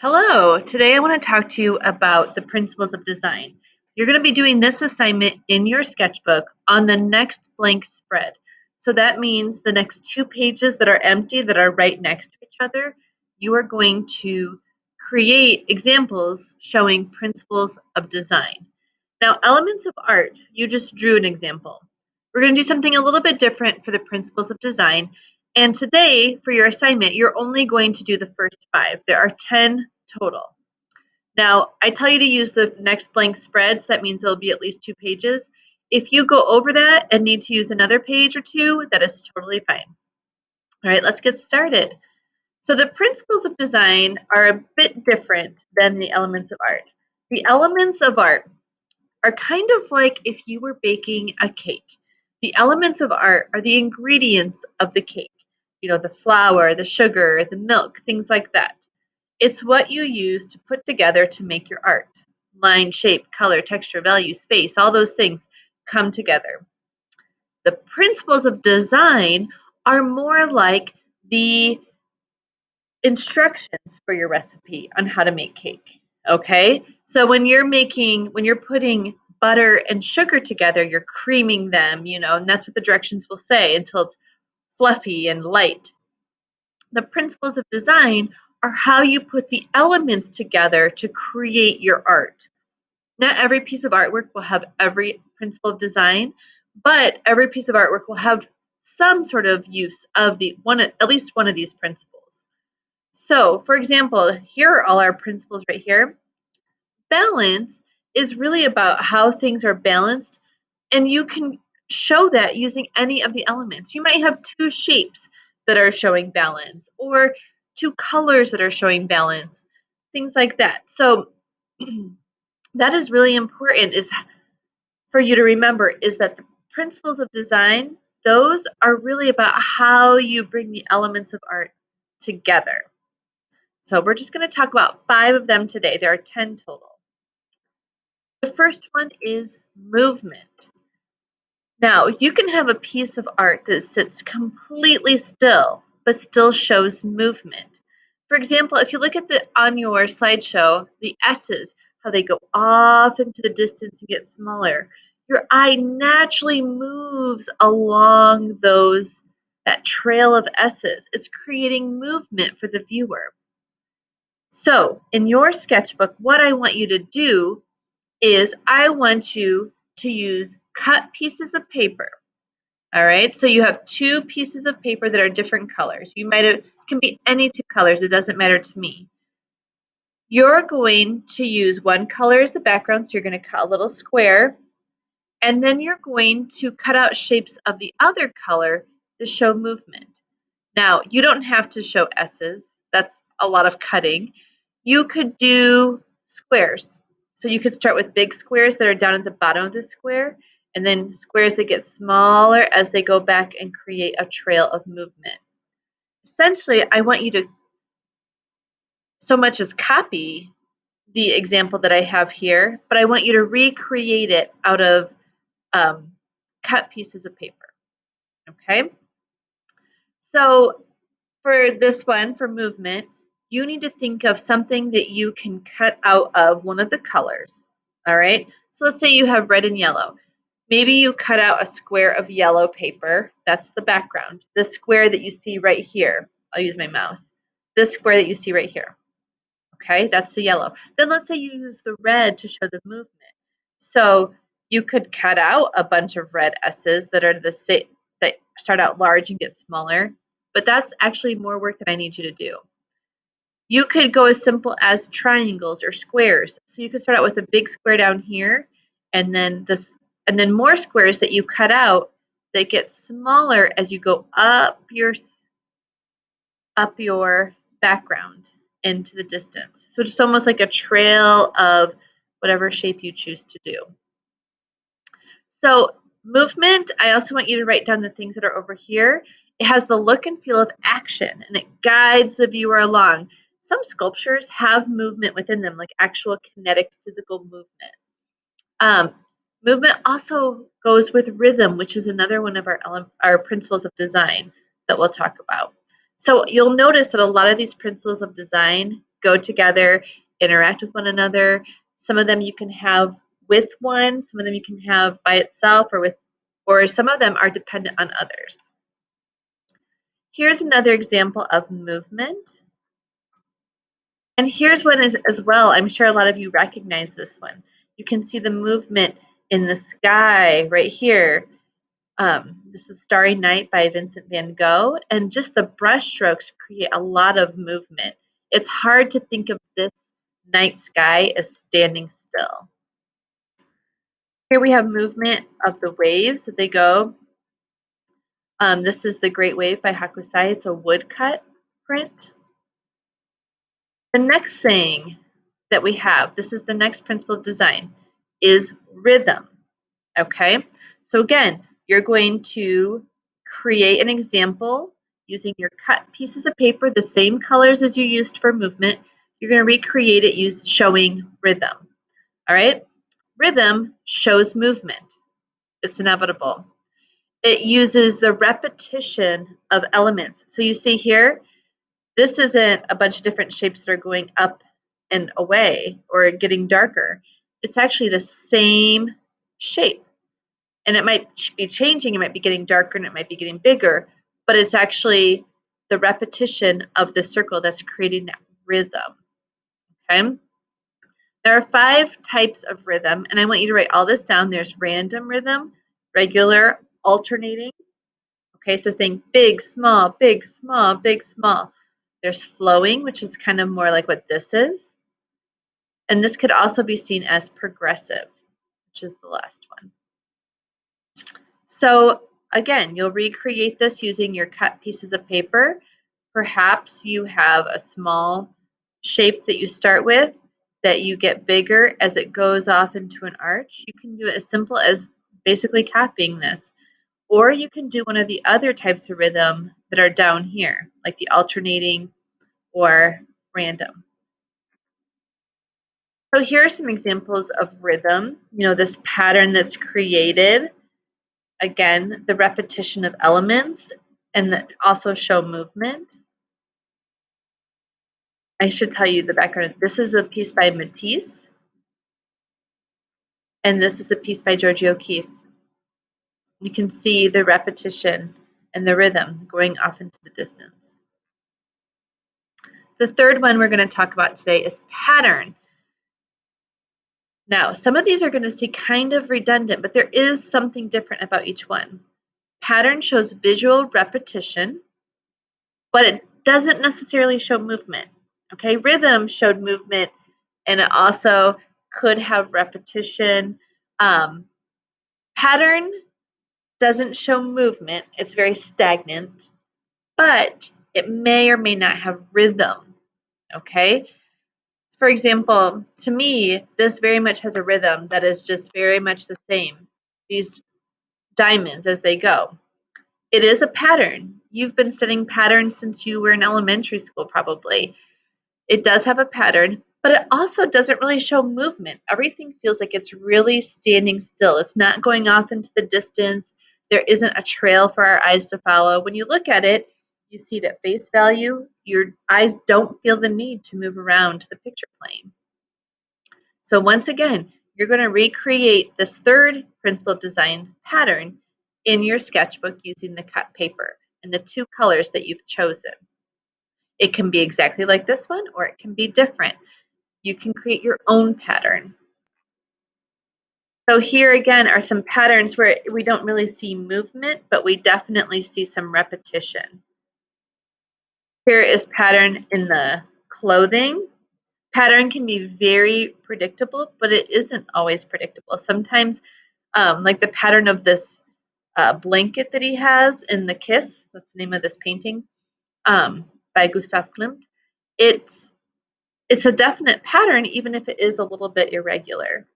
Hello, today I want to talk to you about the principles of design. You're going to be doing this assignment in your sketchbook on the next blank spread. So that means the next 2 pages that are empty that are right next to each other, you are going to create examples showing principles of design. Now, elements of art, you just drew an example. We're going to do something a little bit different for the principles of design. And today, for your assignment, you're only going to do the first 5. There are 10 total. Now, I tell you to use the next blank spread, so that means it'll be at least 2 pages. If you go over that and need to use another page or 2, that is totally fine. All right, let's get started. So the principles of design are a bit different than the elements of art. The elements of art are kind of like if you were baking a cake. The elements of art are the ingredients of the cake. You know, the flour, the sugar, the milk, things like that. It's what you use to put together to make your art. Line, shape, color, texture, value, space, all those things come together. The principles of design are more like the instructions for your recipe on how to make cake. Okay? So when you're putting butter and sugar together, you're creaming them, and that's what the directions will say until it's fluffy and light. The principles of design are how you put the elements together to create your art. Not every piece of artwork will have every principle of design, but every piece of artwork will have some sort of use of at least one of these principles. So, for example, here are all our principles right here. Balance is really about how things are balanced, and you can show that using any of the elements. You might have 2 shapes that are showing balance, or 2 colors that are showing balance, things like that. So that is really important is for you to remember is that the principles of design, those are really about how you bring the elements of art together. So we're just going to talk about 5 of them today. There are 10 total. The first one is movement. Now, you can have a piece of art that sits completely still, but still shows movement. For example, if you look at on your slideshow, the S's, how they go off into the distance and get smaller, your eye naturally moves along that trail of S's. It's creating movement for the viewer. So, in your sketchbook, what I want you to do is I want you to use cut pieces of paper. All right, so you have 2 pieces of paper that are different colors. It can be any 2 colors, it doesn't matter to me. You're going to use one color as the background, so you're going to cut a little square, and then you're going to cut out shapes of the other color to show movement. Now, you don't have to show S's, that's a lot of cutting. You could do squares. So you could start with big squares that are down at the bottom of the square, and then squares that get smaller as they go back and create a trail of movement. Essentially, I want you to so much as copy the example that I have here, but I want you to recreate it out of cut pieces of paper. Okay? So for this one, for movement, you need to think of something that you can cut out of one of the colors. All right? So let's say you have red and yellow. Maybe you cut out a square of yellow paper. That's the background. The square that you see right here. I'll use my mouse. This square that you see right here. Okay, that's the yellow. Then let's say you use the red to show the movement. So you could cut out a bunch of red S's that are the same, that start out large and get smaller, but that's actually more work that I need you to do. You could go as simple as triangles or squares. So you could start out with a big square down here, and then more squares that you cut out that get smaller as you go up your background into the distance. So it's almost like a trail of whatever shape you choose to do. So movement, I also want you to write down the things that are over here. It has the look and feel of action, and it guides the viewer along. Some sculptures have movement within them, like actual kinetic physical movement. Movement also goes with rhythm, which is another one of our principles of design that we'll talk about. So you'll notice that a lot of these principles of design go together, interact with one another. Some of them you can have with one, some of them you can have by itself or some of them are dependent on others. Here's another example of movement. And here's one as well. I'm sure a lot of you recognize this one. You can see the movement in the sky right here. This is Starry Night by Vincent van Gogh, and just the brush strokes create a lot of movement. It's hard to think of this night sky as standing still. Here we have movement of the waves that they go. This is The Great Wave by Hakusai. It's a woodcut print. The next thing that we have, this is the next principle of design, is rhythm. Okay, so again, you're going to create an example using your cut pieces of paper, the same colors as you used for movement. You're going to recreate it showing rhythm. All right, rhythm shows movement. It's inevitable. It uses the repetition of elements. So you see here, this isn't a bunch of different shapes that are going up and away or getting darker. It's actually the same shape. And it might be changing, it might be getting darker, and it might be getting bigger, but it's actually the repetition of the circle that's creating that rhythm. Okay? There are 5 types of rhythm, and I want you to write all this down. There's random rhythm, regular, alternating. Okay, so think big, small, big, small, big, small. There's flowing, which is kind of more like what this is. And this could also be seen as progressive, which is the last one. So again, you'll recreate this using your cut pieces of paper. Perhaps you have a small shape that you start with that you get bigger as it goes off into an arch. You can do it as simple as basically copying this. Or you can do one of the other types of rhythm that are down here, like the alternating or random. So here are some examples of rhythm. You know, this pattern that's created. Again, the repetition of elements and that also show movement. I should tell you the background. This is a piece by Matisse, and this is a piece by Georgia O'Keeffe. You can see the repetition and the rhythm going off into the distance. The third one we're going to talk about today is pattern. Now, some of these are going to seem kind of redundant, but there is something different about each one. Pattern shows visual repetition, but it doesn't necessarily show movement. Okay, rhythm showed movement, and it also could have repetition. Pattern doesn't show movement, it's very stagnant, but it may or may not have rhythm. Okay, for example, to me, this very much has a rhythm that is just very much the same. These diamonds as they go. It is a pattern. You've been studying patterns since you were in elementary school, probably. It does have a pattern, but it also doesn't really show movement. Everything feels like it's really standing still. It's not going off into the distance. There isn't a trail for our eyes to follow. When you look at it, you see it at face value. Your eyes don't feel the need to move around the picture plane. So once again, you're going to recreate this third principle of design pattern in your sketchbook using the cut paper and the 2 colors that you've chosen. It can be exactly like this one, or it can be different. You can create your own pattern. So here again are some patterns where we don't really see movement, but we definitely see some repetition. Here is pattern in the clothing. Pattern can be very predictable, but it isn't always predictable. Sometimes, like the pattern of this blanket that he has in The Kiss, that's the name of this painting, by Gustav Klimt, it's a definite pattern, even if it is a little bit irregular.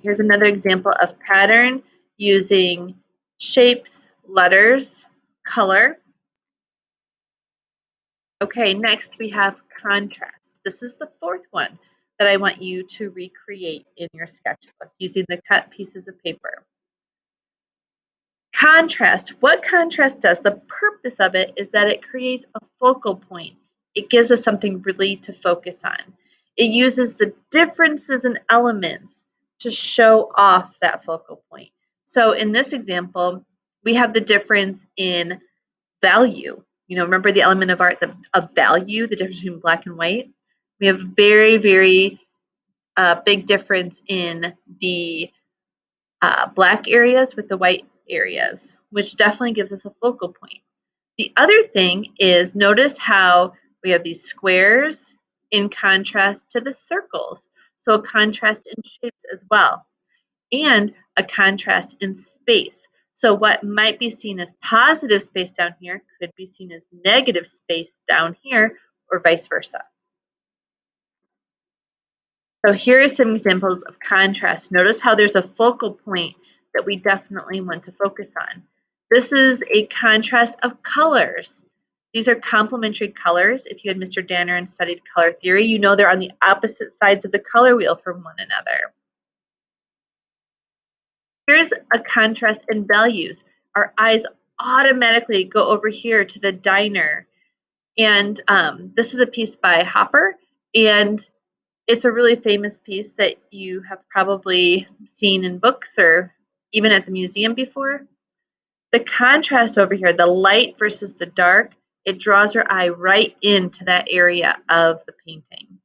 Here's another example of pattern using shapes, letters, color. Okay, next we have contrast. This is the 4th one that I want you to recreate in your sketchbook using the cut pieces of paper. Contrast. What contrast does, the purpose of it is that it creates a focal point it gives us something really to focus on. It uses the differences in elements to show off that focal point. So in this example, we have the difference in value. Remember the element of art of value, the difference between black and white? We have very, very big difference in the black areas with the white areas, which definitely gives us a focal point. The other thing is, notice how we have these squares in contrast to the circles. So a contrast in shapes as well, and a contrast in space. So what might be seen as positive space down here could be seen as negative space down here, or vice versa. So here are some examples of contrast. Notice how there's a focal point that we definitely want to focus on. This is a contrast of colors. These are complementary colors. If you had Mr. Danner and studied color theory, you know they're on the opposite sides of the color wheel from one another. Here's a contrast in values. Our eyes automatically go over here to the diner. And this is a piece by Hopper, and it's a really famous piece that you have probably seen in books or even at the museum before. The contrast over here, the light versus the dark, it draws your eye right into that area of the painting.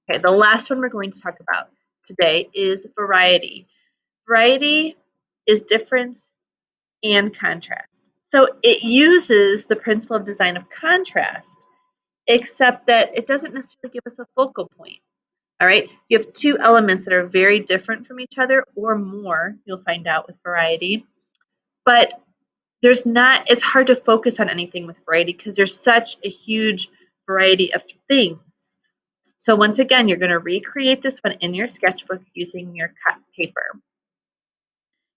Okay, the last one we're going to talk about today is variety. Variety is difference and contrast. So it uses the principle of design of contrast, except that it doesn't necessarily give us a focal point. All right, you have two elements that are very different from each other, or more, you'll find out with variety. But it's hard to focus on anything with variety because there's such a huge variety of things. So once again, you're going to recreate this one in your sketchbook using your cut paper.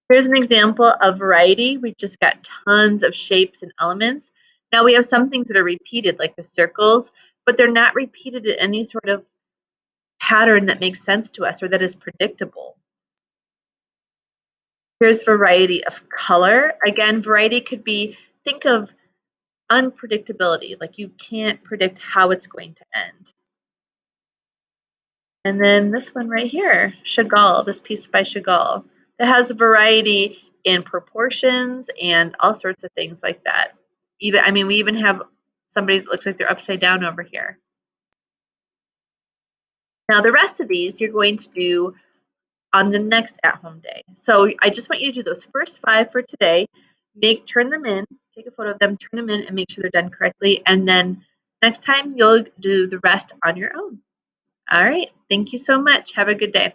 Here's an example of variety. We've just got tons of shapes and elements. Now we have some things that are repeated, like the circles, but they're not repeated in any sort of pattern that makes sense to us or that is predictable. Here's variety of color. Again, variety could be, think of unpredictability, like you can't predict how it's going to end. And then this one right here, Chagall, this piece by Chagall, that has a variety in proportions and all sorts of things like that. We even have somebody that looks like they're upside down over here. Now the rest of these you're going to do on the next at-home day. So I just want you to do those first 5 for today. Turn them in, take a photo of them, turn them in, and make sure they're done correctly. And then next time you'll do the rest on your own. All right. Thank you so much. Have a good day.